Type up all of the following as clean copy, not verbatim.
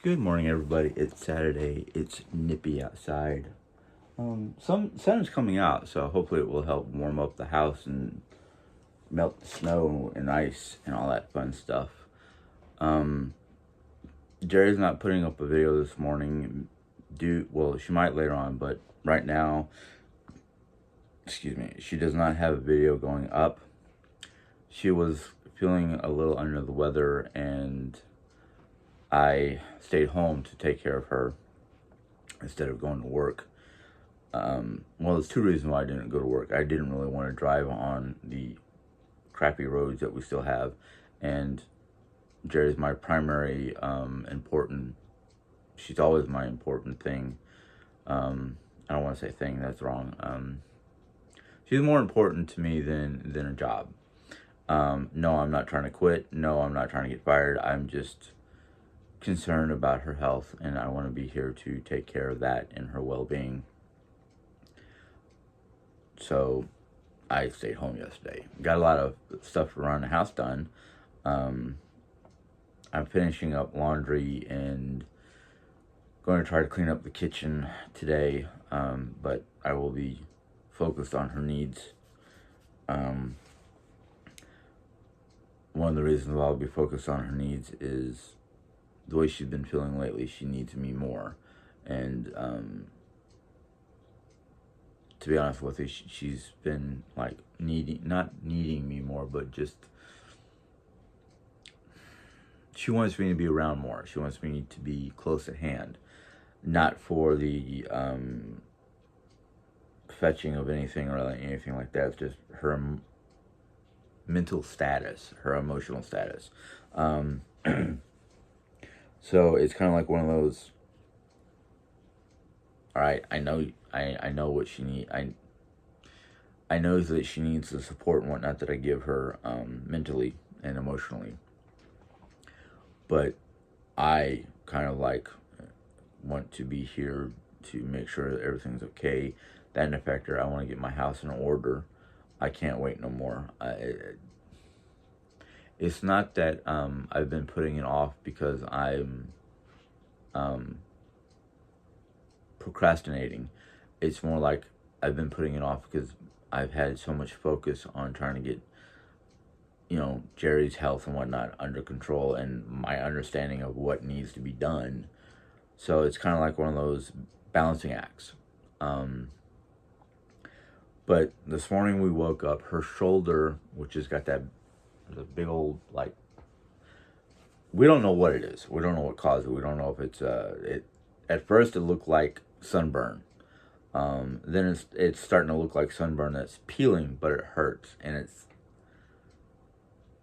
Good morning, everybody. It's Saturday. It's nippy outside. Some sun is coming out, so hopefully it will help warm up the house and melt the snow and ice and all that fun stuff. Um, Jerry's not putting up a video this morning. Well, she might later on, but right now, excuse me, she does not have a video going up. She was feeling a little under the weather, and I stayed home to take care of her instead of going to work. Well, there's two reasons why I didn't go to work. I didn't really want to drive on the crappy roads that we still have, and Jerry's my primary important. She's always my important thing. I don't want to say thing. That's wrong. She's more important to me than a job. No, I'm not trying to quit. No, I'm not trying to get fired. I'm just concerned about her health, and I want to be here to take care of that and her well-being. So I stayed home yesterday. Got a lot of stuff around the house done. I'm finishing up laundry and going to try to clean up the kitchen today, but I will be focused on her needs. One of the reasons why I'll be focused on her needs is the way she's been feeling lately. She needs me more, and to be honest with you, she's been like not needing me more, but just she wants me to be around more. She wants me to be close at hand, not for the fetching of anything or anything like that. It's just her mental status, her emotional status. So it's kind of like one of those. All right, I know what she needs. I know that she needs the support and whatnot that I give her mentally and emotionally. But I kind of like want to be here to make sure that everything's okay. That in effect, I want to get my house in order. I can't wait no more. It's not that I've been putting it off because I'm procrastinating. It's more like I've been putting it off because I've had so much focus on trying to get, Jerry's health and whatnot under control and my understanding of what needs to be done. So it's kind of like one of those balancing acts. But this morning we woke up, her shoulder, which has got that the big old, like, we don't know what it is. We don't know what caused it. We don't know if it's at first it looked like sunburn. Then it's starting to look like sunburn that's peeling, but it hurts, and it's,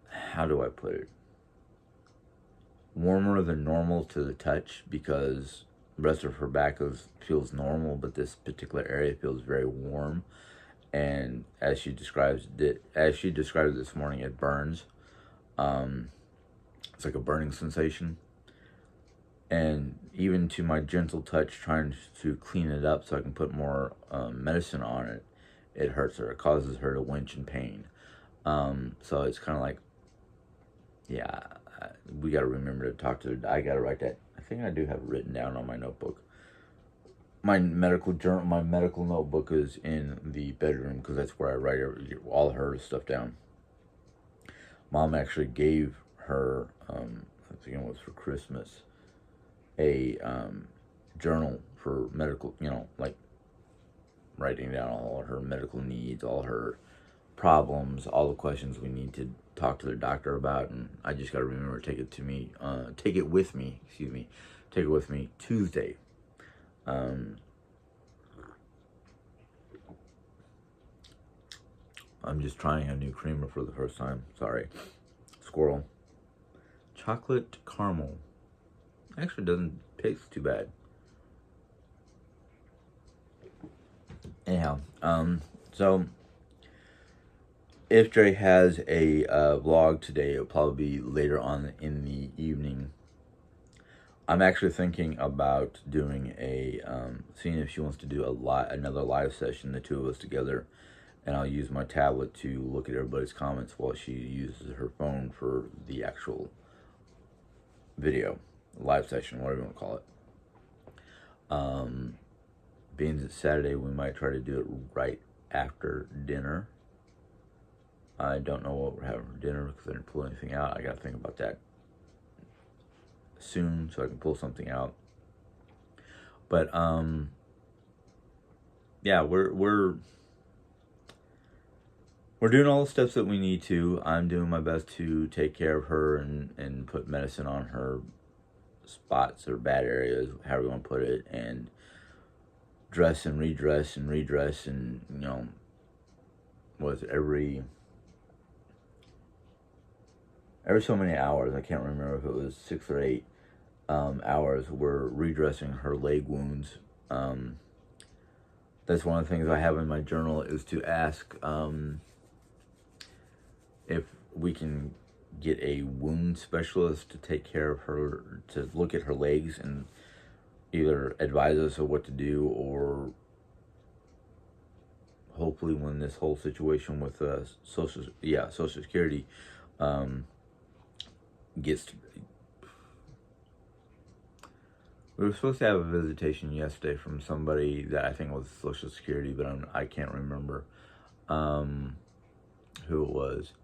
how do I put it? Warmer than normal to the touch, because the rest of her back feels normal, but this particular area feels very warm. And as she described it this morning, it burns. It's like a burning sensation. And even to my gentle touch, trying to clean it up so I can put more medicine on it, it hurts her. It causes her to winch in pain. So it's kind of like, yeah, we got to remember to talk to her. I got to write that. I think I do have it written down on my notebook. My medical journal, my medical notebook is in the bedroom because that's where I write all her stuff down. Mom actually gave her, I think it was for Christmas, a journal for medical, like writing down all her medical needs, all her problems, all the questions we need to talk to the doctor about. And I just got to remember to take it with me Tuesday. I'm just trying a new creamer for the first time. Sorry. Squirrel. Chocolate caramel. Actually doesn't taste too bad. Anyhow, so if Dre has a vlog today, it'll probably be later on in the evening. I'm actually thinking about doing seeing if she wants to do another live session, the two of us together, and I'll use my tablet to look at everybody's comments while she uses her phone for the actual video live session, whatever you want to call it. Being it's Saturday, we might try to do it right after dinner. I don't know what we're having for dinner because I didn't pull anything out. I got to think about that soon so I can pull something out. But yeah, we're doing all the steps that we need to. I'm doing my best to take care of her and put medicine on her spots or bad areas, however you want to put it, and dress and redress and redress, and was every so many hours, I can't remember if it was 6 or 8 hours, we're redressing her leg wounds. That's one of the things I have in my journal, is to ask if we can get a wound specialist to take care of her, to look at her legs and either advise us of what to do, or hopefully when this whole situation with Social Security gets to, we were supposed to have a visitation yesterday from somebody that I think was Social Security, but I can't remember who it was.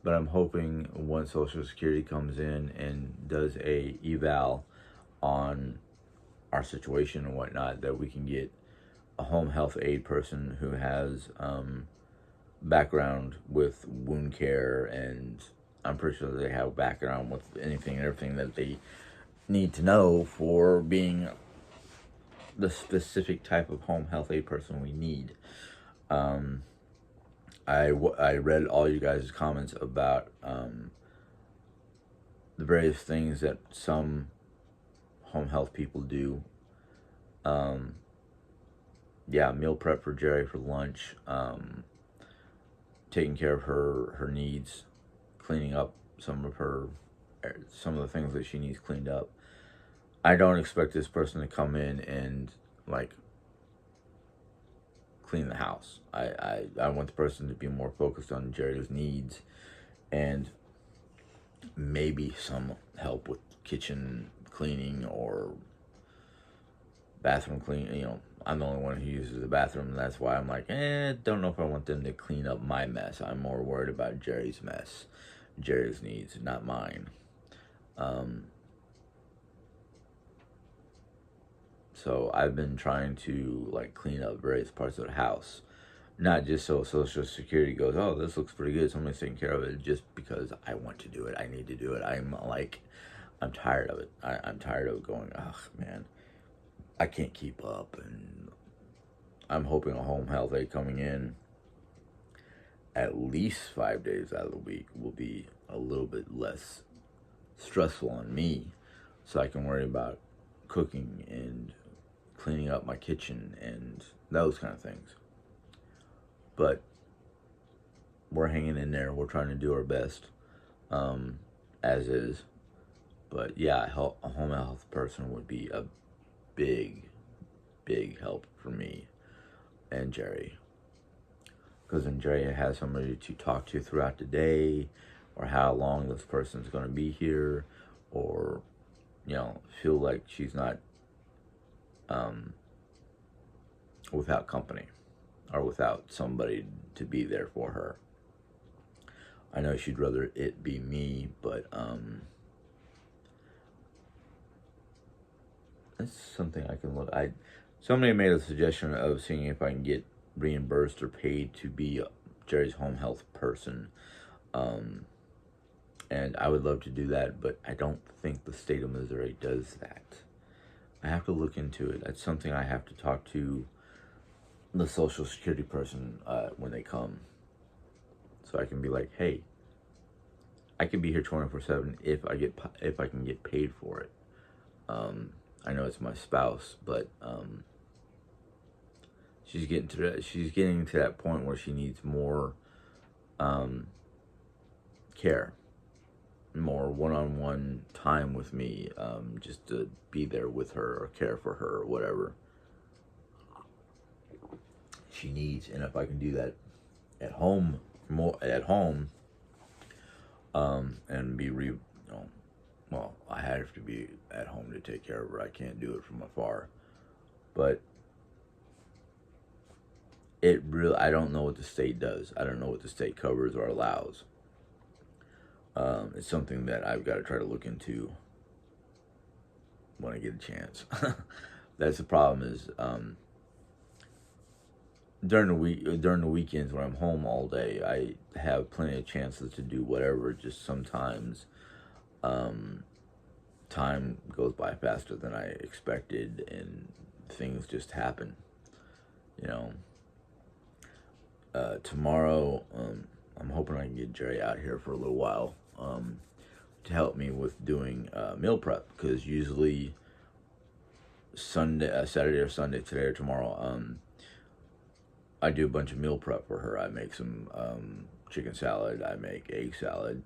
But I'm hoping once Social Security comes in and does a eval on our situation and whatnot, that we can get a home health aide person who has background with wound care, and I'm pretty sure they have background with anything and everything that they need to know for being the specific type of home health aide person we need. I read all you guys' comments about the various things that some home health people do. Meal prep for Jerry for lunch, taking care of her needs, cleaning up some of the things that she needs cleaned up. I don't expect this person to come in and clean the house. I want the person to be more focused on Jerry's needs, and maybe some help with kitchen cleaning or bathroom cleaning. I'm the only one who uses the bathroom, and that's why I'm like, don't know if I want them to clean up my mess. I'm more worried about Jerry's mess, Jerry's needs, not mine. So I've been trying to clean up various parts of the house, not just so Social Security goes, oh, this looks pretty good, somebody's taking care of it, just because I want to do it. I need to do it. I'm tired of it. I'm tired of going, oh man, I can't keep up. And I'm hoping a home health aide coming in at least 5 days out of the week will be a little bit less stressful on me, so I can worry about cooking and cleaning up my kitchen and those kind of things. But we're hanging in there. We're trying to do our best, as is. But yeah, a home health person would be a big, big help for me and Jerry. Because then Jerry has somebody to talk to throughout the day, or how long this person's going to be here, or feel like she's not without company or without somebody to be there for her. I know she'd rather it be me, but that's something I can look. Somebody made a suggestion of seeing if I can get reimbursed or paid to be Jerry's home health person, and I would love to do that, but I don't think the state of Missouri does that. I have to look into it. That's something I have to talk to the Social Security person when they come, so I can be like, hey, I can be here 24/7 if I can get paid for it. I know it's my spouse, but she's getting to that point where she needs more care, more one-on-one time with me, just to be there with her or care for her or whatever she needs. And if I can do that at home, and be well, I have to be at home to take care of her. I can't do it from afar. But it really, I don't know what the state does. I don't know what the state covers or allows. It's something that I've got to try to look into when I get a chance. That's the problem is during the weekends when I'm home all day, I have plenty of chances to do whatever. Just sometimes time goes by faster than I expected, and things just happen. You know, tomorrow I'm hoping I can get Jerry out here for a little while to help me with doing meal prep, because usually Saturday or Sunday, today or tomorrow, I do a bunch of meal prep for her. I make some chicken salad. I make egg salad.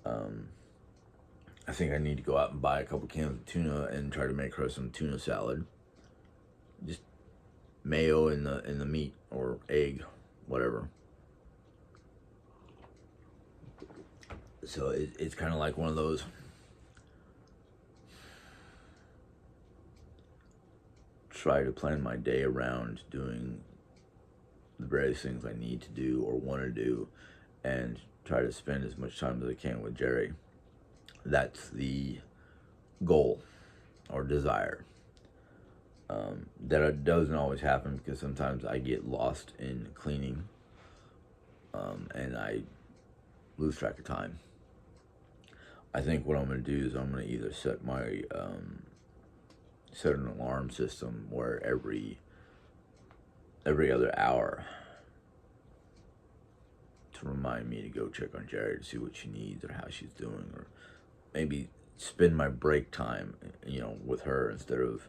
I think I need to go out and buy a couple cans of tuna and try to make her some tuna salad. Just mayo in the meat or egg, whatever. So it's kind of like one of those. Try to plan my day around doing the various things I need to do or want to do, and try to spend as much time as I can with Jerry. That's the goal or desire. That doesn't always happen because sometimes I get lost in cleaning, and I lose track of time. I think what I'm going to do is I'm going to either set an alarm system where every other hour to remind me to go check on Jerry to see what she needs or how she's doing, or maybe spend my break time, with her instead of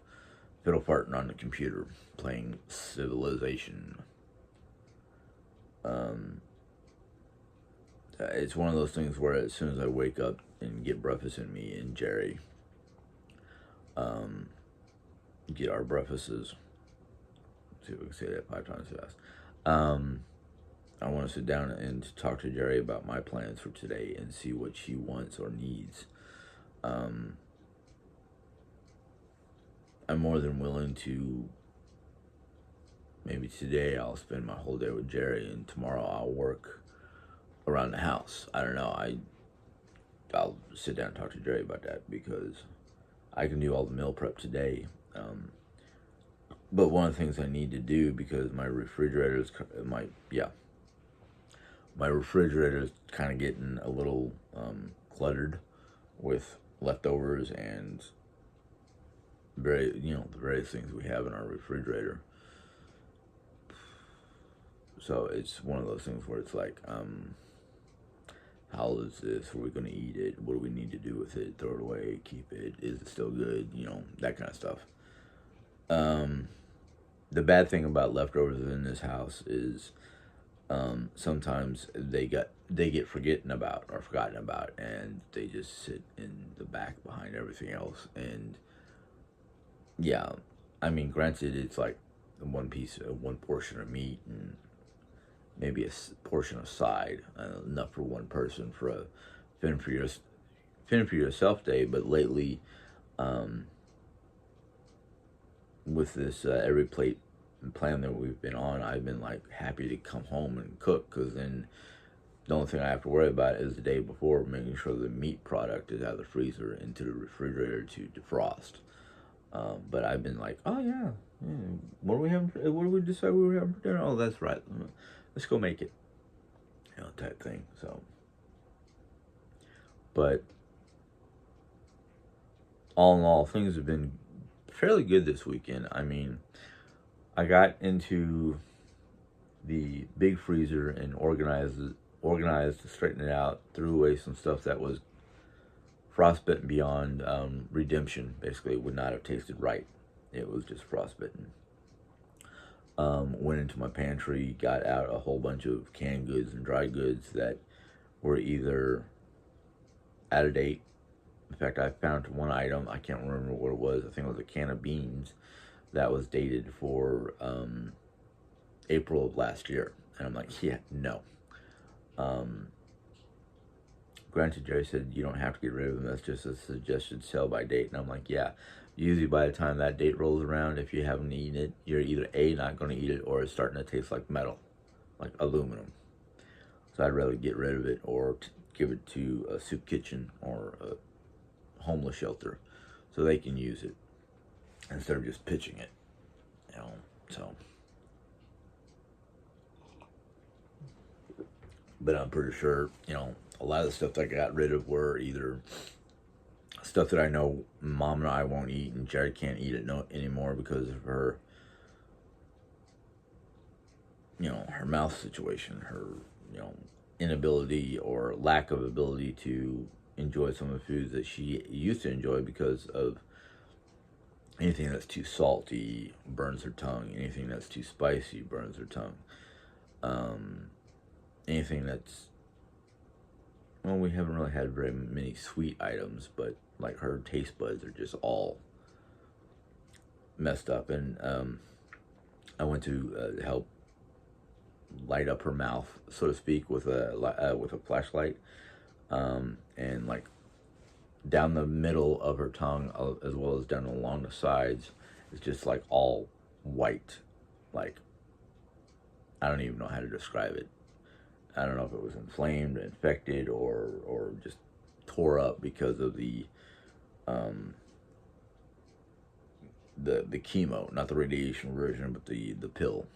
fiddle farting on the computer playing Civilization. It's one of those things where as soon as I wake up and get breakfast in me and Jerry, get our breakfasts. See if we can say that 5 times fast. I want to sit down and talk to Jerry about my plans for today and see what she wants or needs. I'm more than willing to. Maybe today I'll spend my whole day with Jerry, and tomorrow I'll work around the house. I don't know. I'll sit down and talk to Jerry about that, because I can do all the meal prep today. But one of the things I need to do, because my refrigerator's kind of getting a little cluttered with leftovers and the various things we have in our refrigerator. So it's one of those things where it's like, how is this? Are we going to eat it? What do we need to do with it? Throw it away? Keep it? Is it still good? That kind of stuff. The bad thing about leftovers in this house is sometimes they get forgotten about, and they just sit in the back behind everything else. And yeah, I mean, granted, it's like one portion of meat and maybe a portion of side, enough for one person for a fend for yourself day. But lately, with this every plate plan that we've been on, I've been like happy to come home and cook, because then the only thing I have to worry about is the day before making sure the meat product is out of the freezer into the refrigerator to defrost. But I've been like, oh yeah, what do we have? What do we decide we were having for dinner? Oh, that's right. Let's go make it. Type thing. So, but all in all, things have been fairly good this weekend. I mean, I got into the big freezer and organized, straightened it out, threw away some stuff that was frostbitten beyond redemption. Basically, it would not have tasted right. It was just frostbitten. Went into my pantry, got out a whole bunch of canned goods and dry goods that were either out of date. In fact, I found one item, I can't remember what it was. I think it was a can of beans that was dated for April of last year. And I'm like, yeah, no. Granted, Jerry said you don't have to get rid of them. That's just a suggested sell by date. And I'm like, yeah. Usually by the time that date rolls around, if you haven't eaten it, you're either A, not going to eat it, or it's starting to taste like metal, like aluminum. So I'd rather get rid of it or give it to a soup kitchen or a homeless shelter so they can use it instead of just pitching it, you know. So, but I'm pretty sure, you know, a lot of the stuff that I got rid of were either stuff that I know Mom and I won't eat, and Jared can't eat it anymore because of her, you know, her mouth situation, her, you know, inability or lack of ability to enjoy some of the foods that she used to enjoy because of anything that's too salty burns her tongue, anything that's too spicy burns her tongue. Anything that's, well, we haven't really had very many sweet items, but like her taste buds are just all messed up. And I went to help light up her mouth, so to speak, with a flashlight, and like down the middle of her tongue, as well as down along the sides, it's just like all white. Like, I don't even know how to describe it. I don't know if it was inflamed, infected, or just tore up because of the chemo, not the radiation version, but the pill,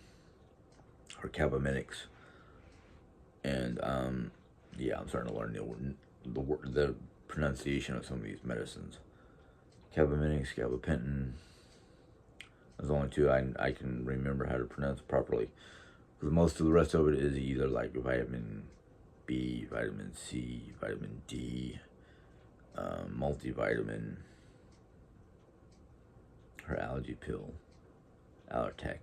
or Cabominix. And yeah, I'm starting to learn the pronunciation of some of these medicines. Cabominix, gabapentin. There's only two I can remember how to pronounce properly. Because most of the rest of it is either like vitamin B, vitamin C, vitamin D, multivitamin, her allergy pill, Allertec.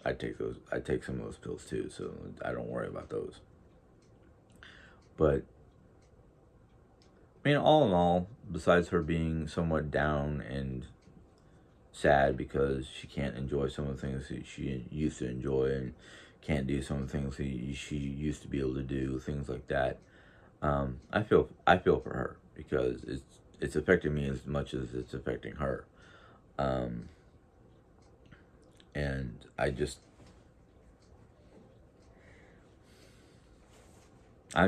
I take those. I take some of those pills too, so I don't worry about those. But I mean, all in all, besides her being somewhat down and sad because she can't enjoy some of the things that she used to enjoy and can't do some of the things she used to be able to do, things like that. I feel for her because it's affecting me as much as it's affecting her. And I'm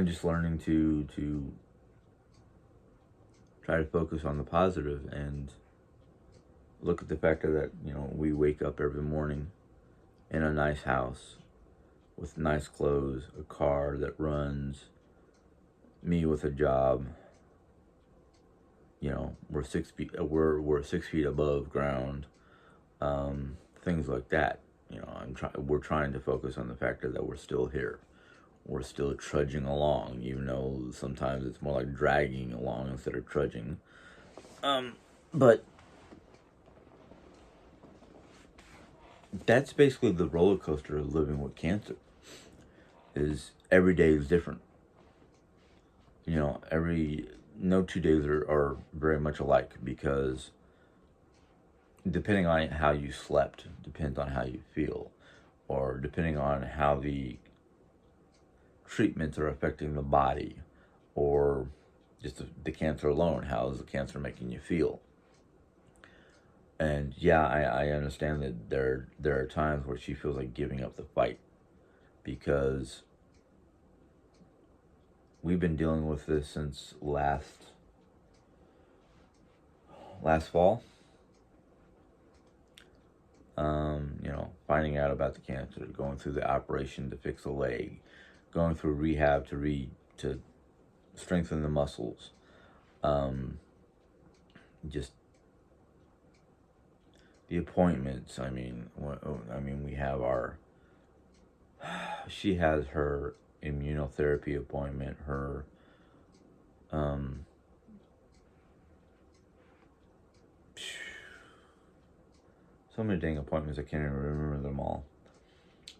just learning to try to focus on the positive and look at the fact that, you know, we wake up every morning in a nice house with nice clothes, a car that runs, me with a job. You know, we're 6 feet. We're 6 feet above ground. Things like that. You know, we're trying to focus on the fact that we're still here. We're still trudging along, even though sometimes it's more like dragging along instead of trudging. But that's basically the roller coaster of living with cancer. Is every day is different. You know, no 2 days are very much alike, because depending on how you slept, depends on how you feel, or depending on how the treatments are affecting the body, or just the cancer alone. How is the cancer making you feel? And yeah, I understand that there are times where she feels like giving up the fight, because we've been dealing with this since last fall. You know, finding out about the cancer, going through the operation to fix the leg, going through rehab to strengthen the muscles. Just the appointments. I mean, we have she has her immunotherapy appointment, her so many dang appointments, I can't even remember them all.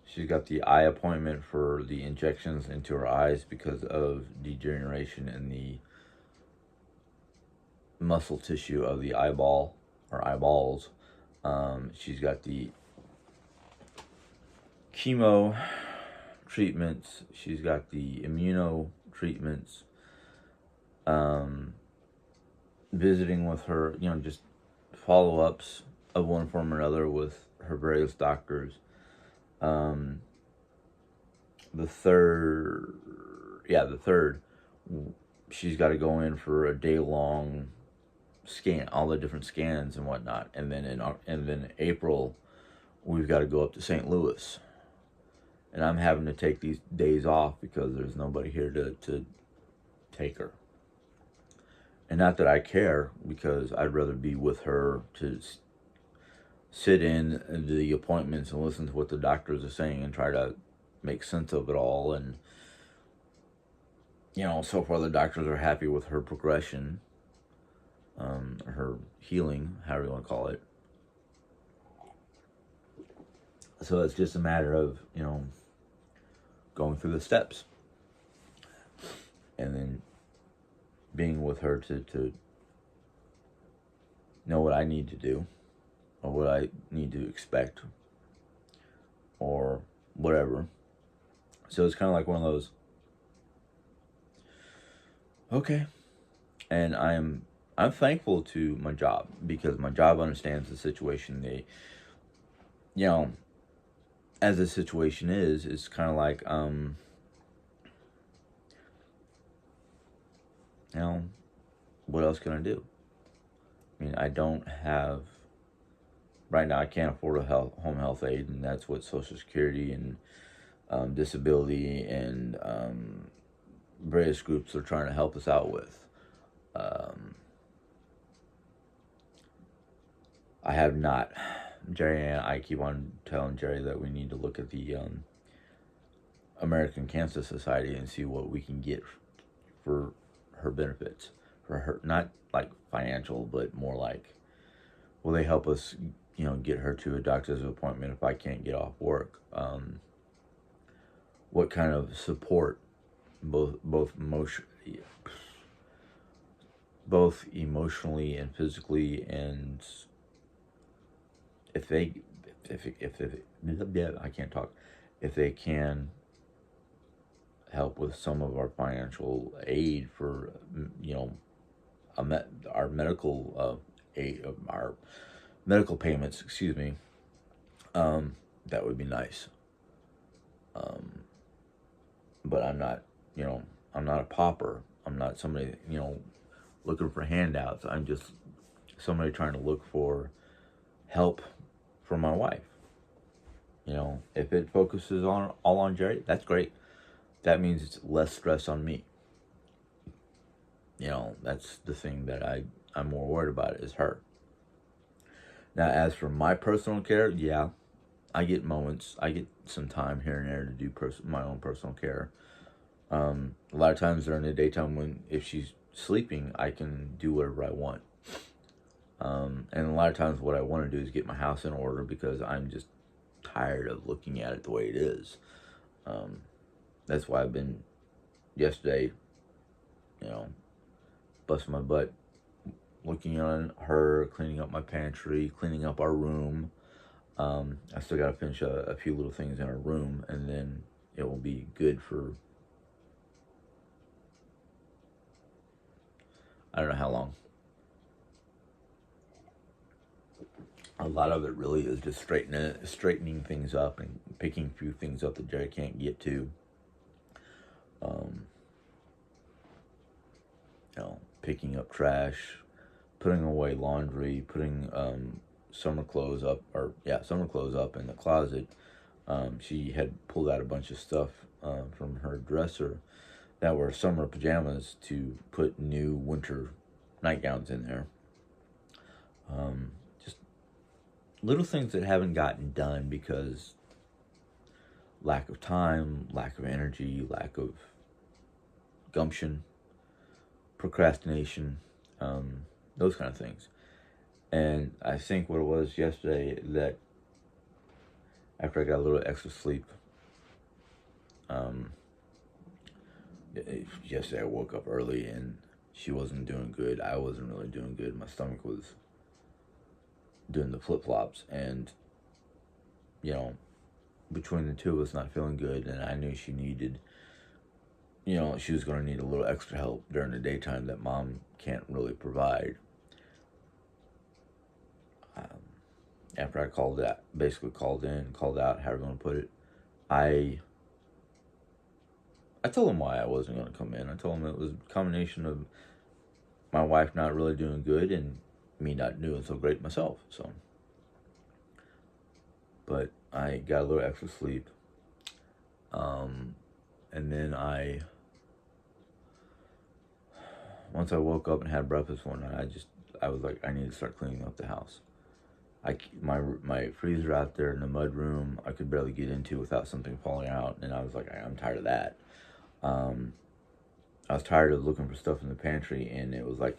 She's got the eye appointment for the injections into her eyes because of degeneration in the muscle tissue of the eyeball or eyeballs. She's got the chemo treatments. She's got the immuno treatments. Visiting with her, just follow-ups of one form or another with her various doctors. The third, she's got to go in for a day-long scan, all the different scans and whatnot, and then in April, we've got to go up to St. Louis, and I'm having to take these days off because there's nobody here to take her. And not that I care, because I'd rather be with her to sit in the appointments and listen to what the doctors are saying and try to make sense of it all. And, so far the doctors are happy with her progression, her healing, however you want to call it. So it's just a matter of, going through the steps. And then being with her to know what I need to do, or what I need to expect, or whatever. So it's kind of like one of those, okay. And I'm thankful to my job, because my job understands the situation. They, as the situation is, it's kind of like, what else can I do? I mean, I don't have, right now I can't afford a home health aid, and that's what Social Security and disability and various groups are trying to help us out with. I have not. Jerry and I keep on telling Jerry that we need to look at the American Cancer Society and see what we can get for her benefits. For her, not like financial, but more like, will they help us, get her to a doctor's appointment if I can't get off work? What kind of support, both emotionally and physically, and if I can't talk, if they can help with some of our financial aid for, our medical aid, our medical payments, excuse me, that would be nice. But I'm not, I'm not a pauper. I'm not somebody, looking for handouts. I'm just somebody trying to look for help for my wife. If it focuses all on Jerry, that's great. That means it's less stress on me. That's the thing that I'm more worried about, is her. Now, as for my personal care, yeah, I get moments. I get some time here and there to do my own personal care. A lot of times during the daytime, if she's sleeping, I can do whatever I want. And a lot of times what I want to do is get my house in order, because I'm just tired of looking at it the way it is. That's why I've been, yesterday, busting my butt looking on her, cleaning up my pantry, cleaning up our room. I still got to finish a few little things in our room, and then it will be good for, I don't know how long. A lot of it really is just straightening things up and picking a few things up that Jerry can't get to. Picking up trash, putting away laundry, putting summer clothes up in the closet. She had pulled out a bunch of stuff from her dresser that were summer pajamas to put new winter nightgowns in there. Just little things that haven't gotten done because lack of time, lack of energy, lack of gumption, procrastination, those kind of things. And I think what it was yesterday, that after I got a little extra sleep, yesterday I woke up early and she wasn't doing good. I wasn't really doing good. My stomach was doing the flip-flops, and between the two of us not feeling good, and I knew she needed, she was going to need a little extra help during the daytime that mom can't really provide. After I basically called out, however you want to put it, I told him why I wasn't going to come in. I told him it was a combination of my wife not really doing good and me not doing so great myself. So, but I got a little extra sleep, and then once I woke up and had breakfast one night, I was like, I need to start cleaning up the house. My freezer out there in the mud room, I could barely get into without something falling out, and I was like, I'm tired of that. I was tired of looking for stuff in the pantry, and it was like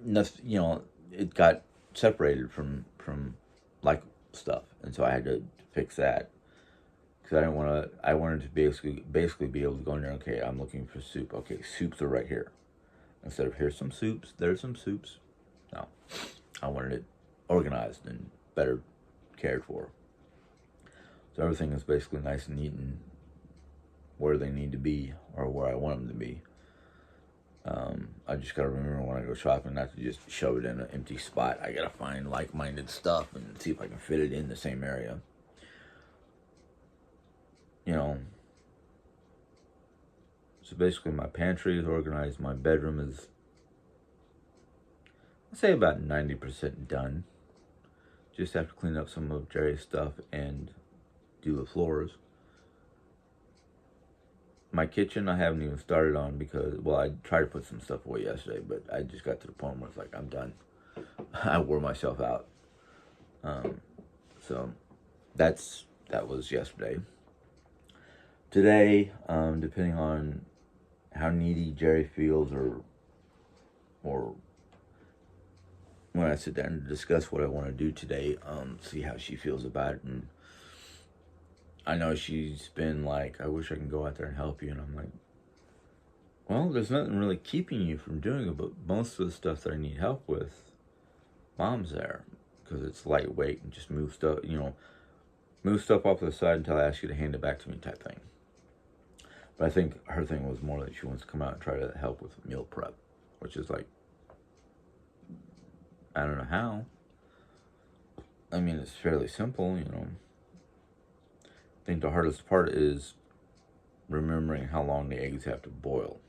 nothing. It got separated from like stuff, and so I had to fix that because I didn't want to. I wanted to basically be able to go in there. Okay, I'm looking for soup. Okay, soups are right here. Instead of here's some soups, there's some soups. No, I wanted it organized and better cared for. So everything is basically nice and neat and where they need to be or where I want them to be. I just gotta remember when I go shopping not to just shove it in an empty spot. I gotta find like-minded stuff and see if I can fit it in the same area. So basically my pantry is organized. My bedroom is, I'd say, about 90% done. Just have to clean up some of Jerry's stuff and do the floors. My kitchen I haven't even started on because, well, I tried to put some stuff away yesterday, but I just got to the point where it's like, I'm done. I wore myself out. So that was yesterday. Today, depending on how needy Jerry feels or when I sit down and discuss what I want to do today, see how she feels about it. And I know she's been like, I wish I can go out there and help you. And I'm like, well, there's nothing really keeping you from doing it, but most of the stuff that I need help with, mom's there. Because it's lightweight and just move stuff off to the side until I ask you to hand it back to me type thing. But I think her thing was more that she wants to come out and try to help with meal prep, which is like, I don't know how. I mean, it's fairly simple, I think the hardest part is remembering how long the eggs have to boil.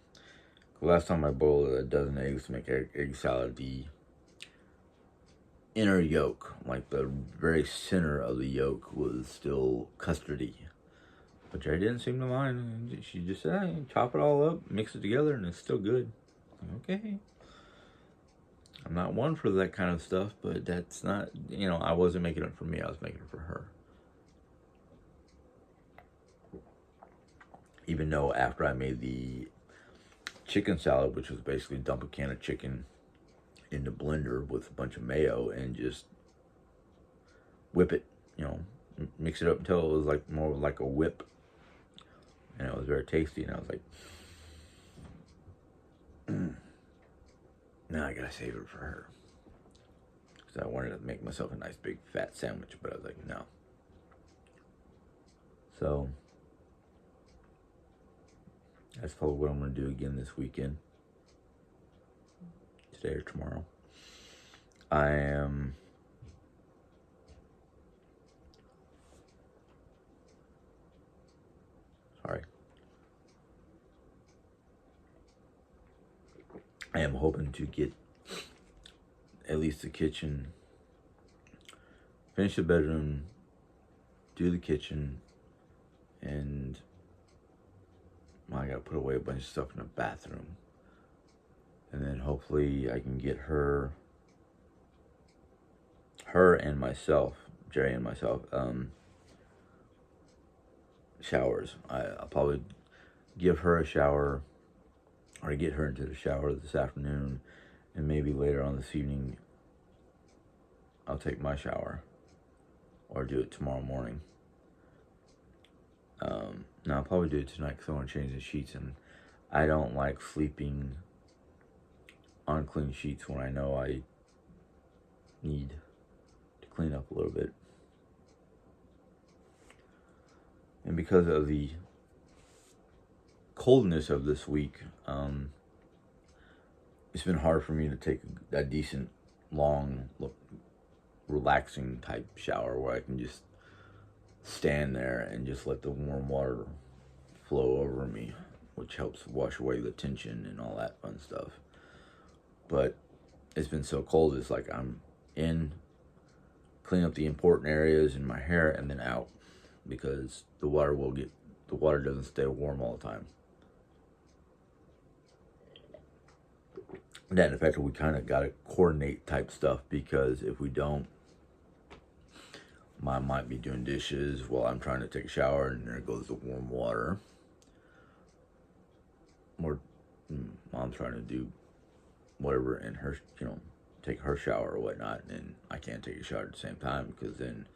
The last time I boiled a dozen eggs to make egg salad, the inner yolk, like the very center of the yolk, was still custardy. But Jerry didn't seem to mind. She just said, hey, chop it all up, mix it together, and it's still good. Okay. I'm not one for that kind of stuff, but that's not, I wasn't making it for me. I was making it for her. Even though after I made the chicken salad, which was basically dump a can of chicken in the blender with a bunch of mayo and just whip it, mix it up until it was like more like a whip. And it was very tasty, and I was like, now I gotta save it for her. Because I wanted to make myself a nice big fat sandwich, but I was like, no. So that's probably what I'm gonna do again this weekend. Today or tomorrow. I am hoping to get at least the kitchen, finish the bedroom, do the kitchen, and I gotta put away a bunch of stuff in the bathroom. And then hopefully I can get her and myself, Jerry and myself, showers. I'll probably give her a shower or get her into the shower this afternoon, and maybe later on this evening I'll take my shower or do it tomorrow morning. No, I'll probably do it tonight because I want to change the sheets, and I don't like sleeping on clean sheets when I know I need to clean up a little bit. And because of the coldness of this week, it's been hard for me to take a decent, long, relaxing type shower where I can just stand there and just let the warm water flow over me, which helps wash away the tension and all that fun stuff. But it's been so cold, it's like I'm in, clean up the important areas in my hair, and then out, because the water doesn't stay warm all the time. That, in fact, we kind of got to coordinate type stuff, because if we don't, Mom might be doing dishes while I'm trying to take a shower, and there goes the warm water. Or Mom's trying to do whatever in her, take her shower or whatnot, and I can't take a shower at the same time, because then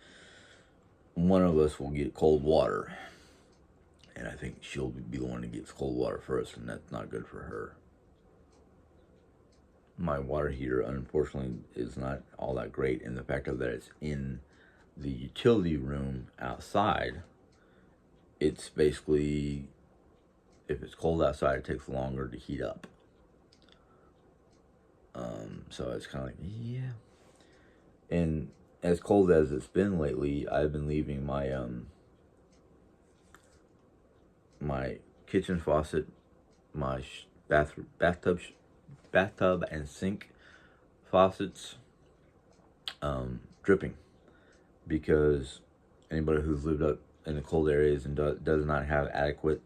one of us will get cold water, and I think she'll be the one that gets cold water first, and that's not good for her. My water heater, unfortunately, is not all that great, and the fact of that it's in the utility room outside, it's basically, if it's cold outside, it takes longer to heat up. So it's kind of like, yeah. And as cold as it's been lately, I've been leaving my my kitchen faucet, my bathtub and sink faucets dripping, because anybody who's lived up in the cold areas and does not have adequate,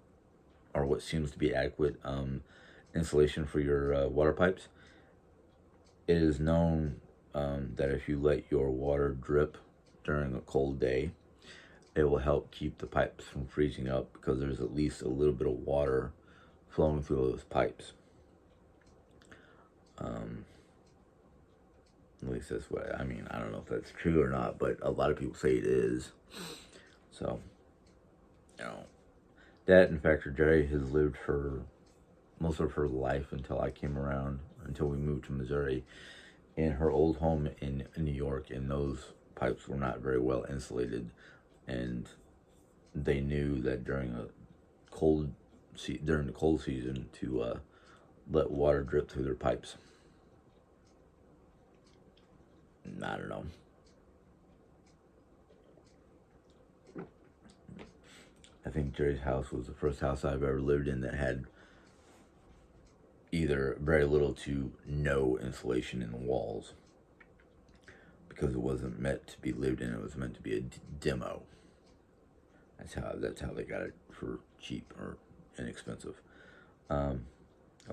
or what seems to be adequate, insulation for your water pipes, it is known that if you let your water drip during a cold day, it will help keep the pipes from freezing up, because there's at least a little bit of water flowing through those pipes. At least that's what I mean. I don't know if that's true or not, but a lot of people say it is. So, that, in fact, Jerry has lived for most of her life until I came around, until we moved to Missouri, in her old home in New York, and those pipes were not very well insulated, and they knew that during the cold season to let water drip through their pipes. I don't know. I think Jerry's house was the first house I've ever lived in that had either very little to no insulation in the walls, because it wasn't meant to be lived in. It was meant to be a demo. That's how they got it for cheap or inexpensive. At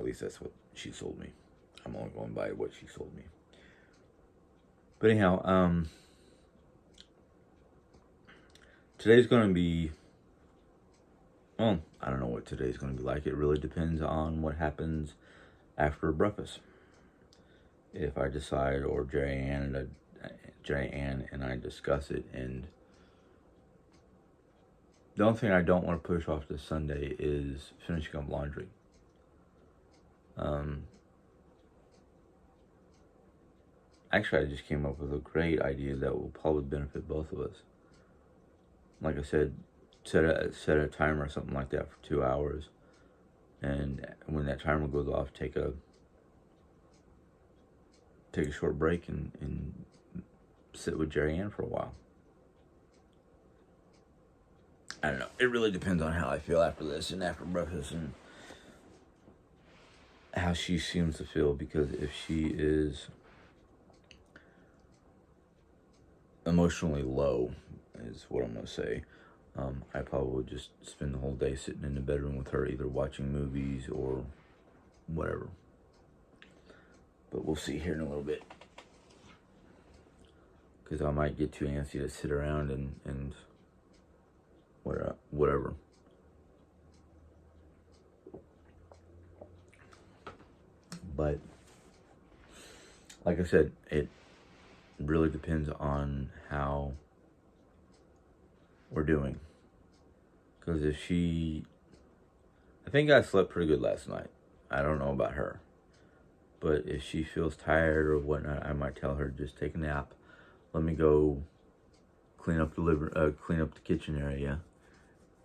least that's what she sold me. I'm only going by what she sold me. But anyhow, today's going to be, well, I don't know what today's going to be like. It really depends on what happens after breakfast. If I decide, or Jerry Ann and I discuss it, and the only thing I don't want to push off to Sunday is finishing up laundry. Actually, I just came up with a great idea that will probably benefit both of us. Like I said, set a timer or something like that for 2 hours, and when that timer goes off, take a short break and sit with Jerry Ann for a while. I don't know. It really depends on how I feel after this and after breakfast, and how she seems to feel, because if she is emotionally low, is what I'm going to say, I probably would just spend the whole day sitting in the bedroom with her, either watching movies or whatever. But we'll see here in a little bit, because I might get too antsy to sit around and whatever. But like I said, it really depends on how we're doing. Because I think I slept pretty good last night. I don't know about her. But if she feels tired or whatnot, I might tell her, just take a nap. Let me go clean up the kitchen area,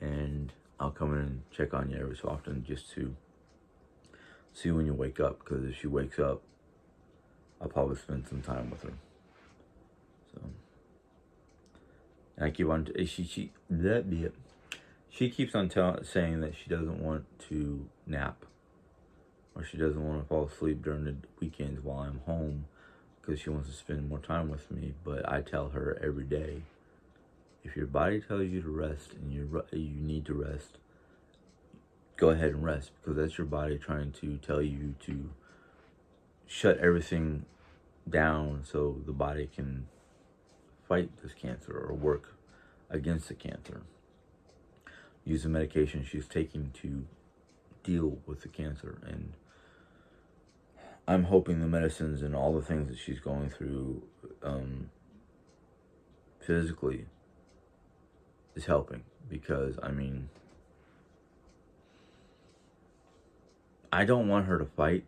and I'll come in and check on you every so often just to see when you wake up, because if she wakes up, I'll probably spend some time with her. So, and I keep on, she keeps on saying that she doesn't want to nap, or she doesn't want to fall asleep during the weekends while I'm home, because she wants to spend more time with me. But I tell her every day, if your body tells you to rest and you need to rest, go ahead and rest, because that's your body trying to tell you to shut everything down so the body can fight this cancer or work against the cancer. Use the medication she's taking to deal with the cancer. And I'm hoping the medicines and all the things that she's going through physically is helping, because I mean, I don't want her to fight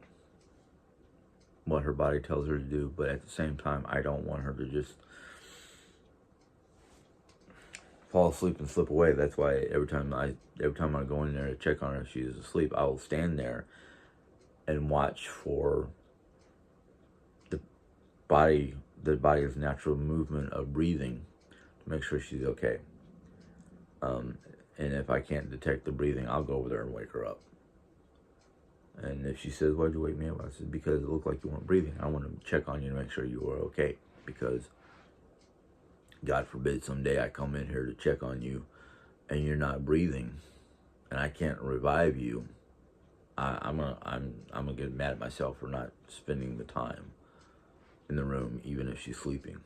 what her body tells her to do, but at the same time, I don't want her to just fall asleep and slip away. That's why every time I go in there to check on her if she's asleep, I will stand there and watch for the body's natural movement of breathing to make sure she's okay. And if I can't detect the breathing, I'll go over there and wake her up. And if she says, "Why'd you wake me up?" I said, "Because it looked like you weren't breathing. I want to check on you to make sure you were okay. Because God forbid someday I come in here to check on you and you're not breathing and I can't revive you. I'm gonna get mad at myself for not spending the time in the room, even if she's sleeping."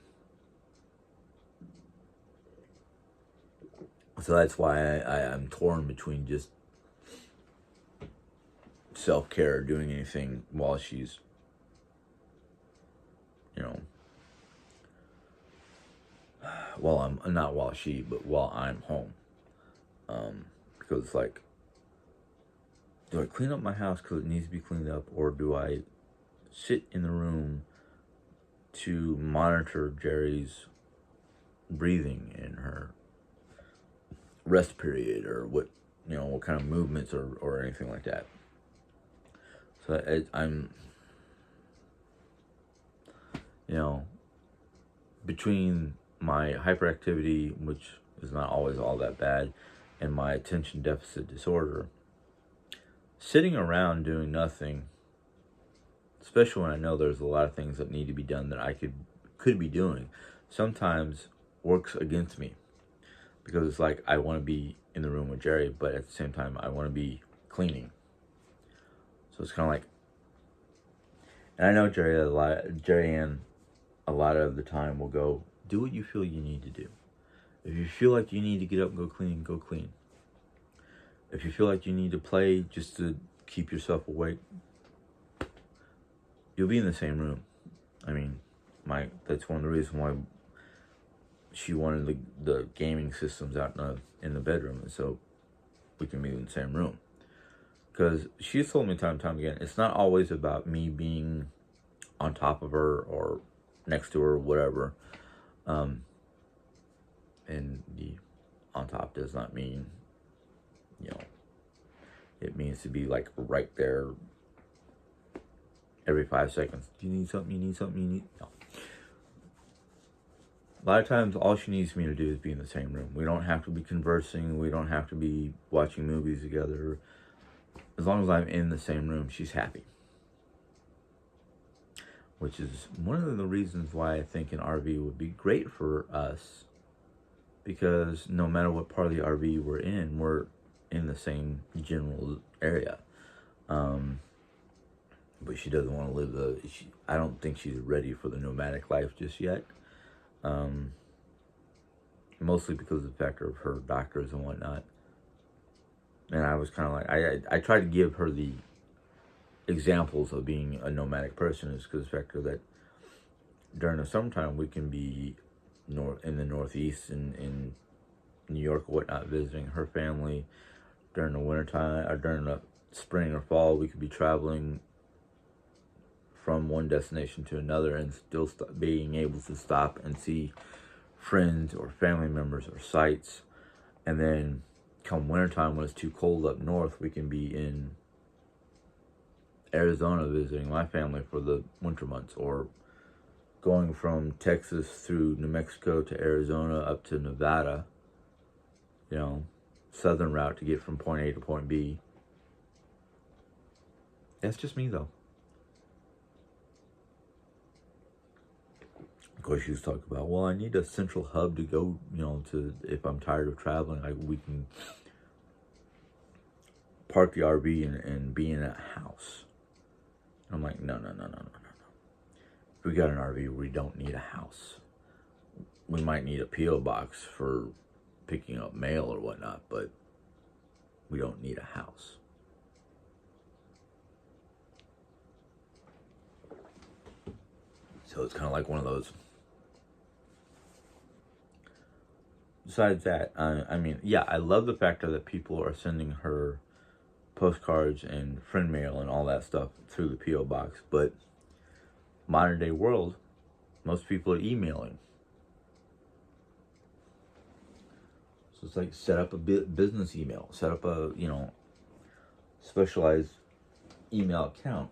So that's why I'm torn between just self-care, doing anything while she's, while I'm home. Because it's like, do I clean up my house because it needs to be cleaned up, or do I sit in the room to monitor Jerry's breathing and her rest period, or what kind of movements or anything like that? So I'm, between my hyperactivity, which is not always all that bad, and my attention deficit disorder, sitting around doing nothing, especially when I know there's a lot of things that need to be done that I could be doing, sometimes works against me. Because it's like, I want to be in the room with Jerry, but at the same time, I want to be cleaning. So it's kind of like, and I know Jerry Ann, a lot of the time will go, do what you feel you need to do. If you feel like you need to get up and go clean, go clean. If you feel like you need to play just to keep yourself awake, you'll be in the same room. I mean, that's one of the reasons why she wanted the gaming systems out in the bedroom, and so we can be in the same room. Because she's told me time and time again, it's not always about me being on top of her or next to her or whatever. And the on top does not mean, it means to be like right there every 5 seconds. Do you need something? You need something? You need... No. A lot of times, all she needs me to do is be in the same room. We don't have to be conversing. We don't have to be watching movies together. As long as I'm in the same room, she's happy. Which is one of the reasons why I think an RV would be great for us. Because no matter what part of the RV we're in the same general area. But she doesn't want to live I don't think she's ready for the nomadic life just yet. Mostly because of the factor of her doctors and whatnot. And I was kind of like, I tried to give her the examples of being a nomadic person, is because the factor that during the summertime we can be in the Northeast and in New York or whatnot, visiting her family. During the wintertime, or during the spring or fall, we could be traveling from one destination to another and still being able to stop and see friends or family members or sites. And then come wintertime when it's too cold up north, we can be in Arizona visiting my family for the winter months, or going from Texas through New Mexico to Arizona up to Nevada, southern route to get from point A to point B. That's just me, though. Of course, she was talking about, well, I need a central hub to go, to, if I'm tired of traveling, we can park the RV and be in a house. I'm like, no. If we got an RV, we don't need a house. We might need a P.O. box for picking up mail or whatnot, but we don't need a house. So it's kind of like one of those. Besides that, I love the fact that people are sending her postcards and friend mail and all that stuff through the P.O. box, but modern day world, most people are emailing. So it's like, set up a business email, set up a, specialized email account.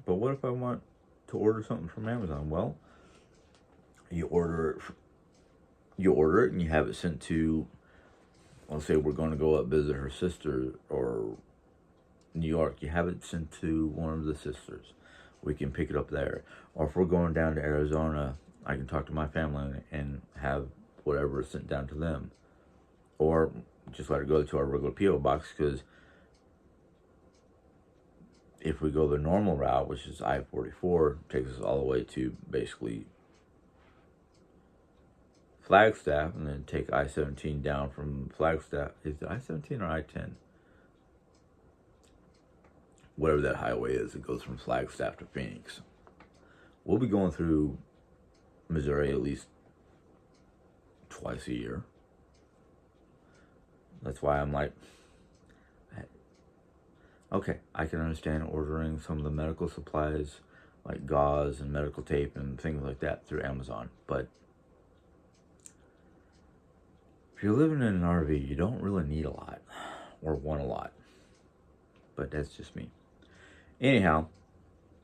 But what if I want to order something from Amazon? Well, you order it and you have it sent to, let's say we're going to go up visit her sister or New York, you have it sent to one of the sisters. We can pick it up there. Or if we're going down to Arizona, I can talk to my family and have whatever sent down to them. Or just let it go to our regular P.O. box, because if we go the normal route, which is I-44, takes us all the way to basically Flagstaff, and then take I-17 down from Flagstaff. Is it I-17 or I-10? Whatever that highway is, it goes from Flagstaff to Phoenix. We'll be going through Missouri at least twice a year. That's why I'm like, okay, I can understand ordering some of the medical supplies like gauze and medical tape and things like that through Amazon. But if you're living in an RV, you don't really need a lot or want a lot. But that's just me. Anyhow,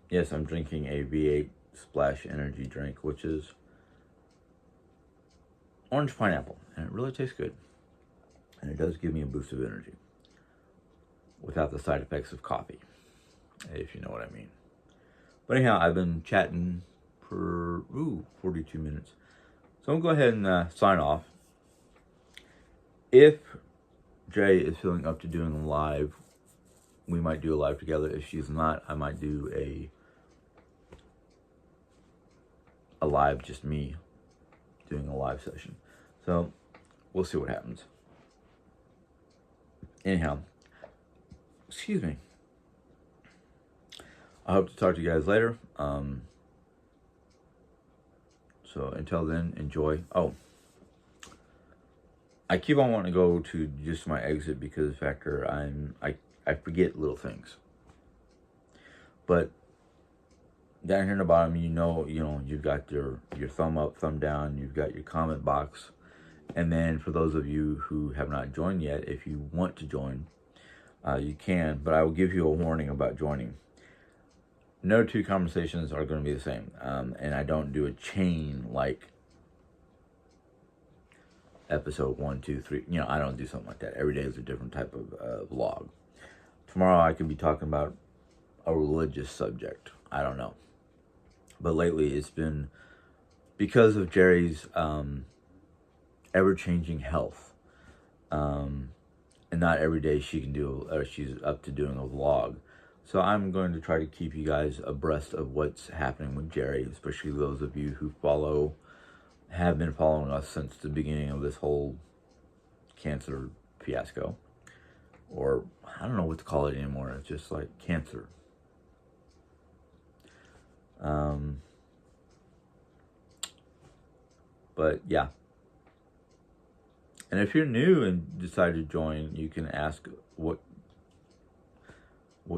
yes, I'm drinking a V8 Splash Energy drink, which is orange pineapple, and it really tastes good. And it does give me a boost of energy without the side effects of coffee, if you know what I mean. But anyhow, I've been chatting for 42 minutes. So I'm going to go ahead and sign off. If Jay is feeling up to doing a live, we might do a live together. If she's not, I might do a live, just me doing a live session. So we'll see what happens. Anyhow, excuse me. I hope to talk to you guys later. So until then, enjoy. Oh, I keep on wanting to go to just my exit because factor I forget little things. But down here in the bottom, you've got your thumb up, thumb down, you've got your comment box. And then for those of you who have not joined yet, if you want to join, you can, but I will give you a warning about joining. No two conversations are going to be the same. And I don't do a chain like episode 1, 2, 3. I don't do something like that. Every day is a different type of vlog. Tomorrow I could be talking about a religious subject. I don't know. But lately it's been because of Jerry's ever-changing health. And not every day she's up to doing a vlog. So I'm going to try to keep you guys abreast of what's happening with Jerry, especially those of you who have been following us since the beginning of this whole cancer fiasco. Or I don't know what to call it anymore. It's just like cancer. But yeah. And if you're new and decide to join, you can ask what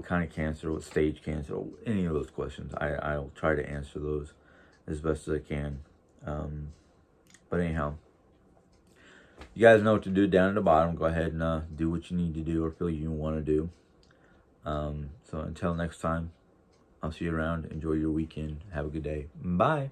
kind of cancer, what stage cancer, any of those questions. I'll try to answer those as best as I can. But anyhow, you guys know what to do down at the bottom. Go ahead and do what you need to do or feel you want to do. So until next time, I'll see you around. Enjoy your weekend. Have a good day. Bye.